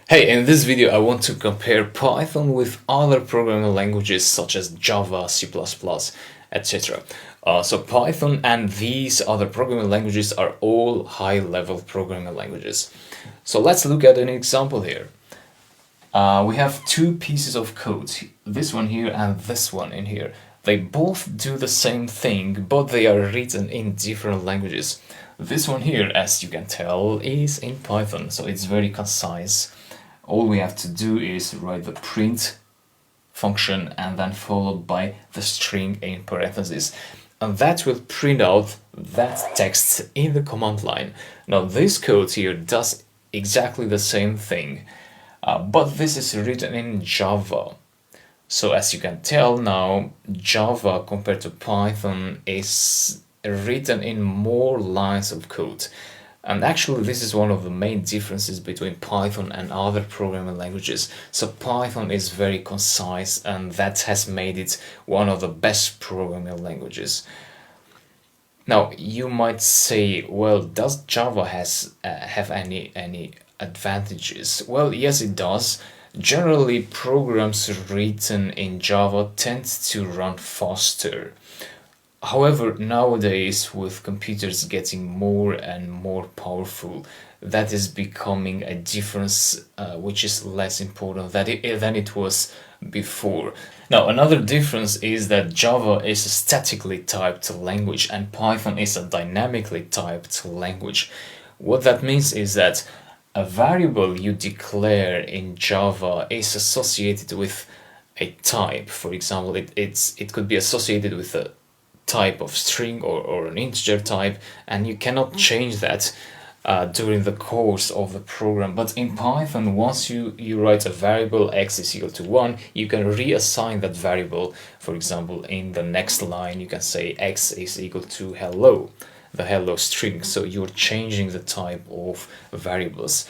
Hey, in this video I want to compare Python with other programming languages such as Java, C++, etc. So Python and these other programming languages are all high-level programming languages. So let's look at an example here. We have two pieces of code, this one here and this one in here. They both do the same thing, but they are written in different languages. This one here, as you can tell, is in Python, so it's very concise. All we have to do is write the print function and then followed by the string in parentheses. And that will print out that text in the command line. Now this code here does exactly the same thing, but this is written in Java. So as you can tell now, Java compared to Python is written in more lines of code. And actually this is one of the main differences between Python and other programming languages. So Python is very concise and that has made it one of the best programming languages. Now you might say, well, does Java have any advantages? Well, yes, it does. Generally, programs written in Java tend to run faster. However, nowadays, with computers getting more and more powerful, that is becoming a difference which is less important than it was before. Now, another difference is that Java is a statically typed language and Python is a dynamically typed language. What that means is that a variable you declare in Java is associated with a type. For example, it could be associated with a type of string or an integer type, and you cannot change that during the course of the program. But in Python, once you write a variable x is equal to 1, you can reassign that variable. For example, in the next line you can say x is equal to hello, the hello string. So you're changing the type of variables.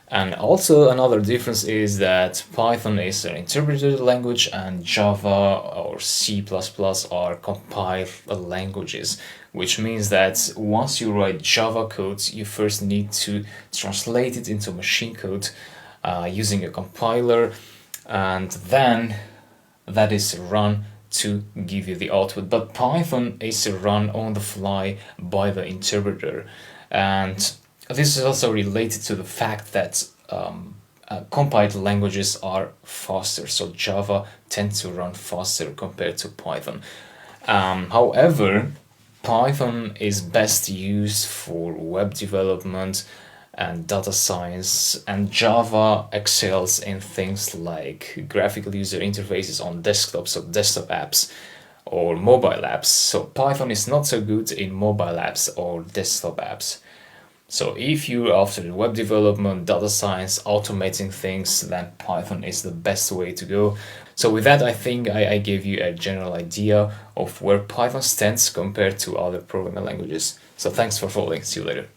And also another difference is that Python is an interpreted language and Java or C++ are compiled languages, which means that once you write Java code, you first need to translate it into machine code using a compiler, and then that is run to give you the output. But Python is run on the fly by the interpreter, and this is also related to the fact that compiled languages are faster, so Java tends to run faster compared to Python. However, Python is best used for web development and data science, and Java excels in things like graphical user interfaces on desktops, so desktop apps, or mobile apps. So Python is not so good in mobile apps or desktop apps. So if you're after web development, data science, automating things, then Python is the best way to go. So with that, I think I gave you a general idea of where Python stands compared to other programming languages. So thanks for following. See you later.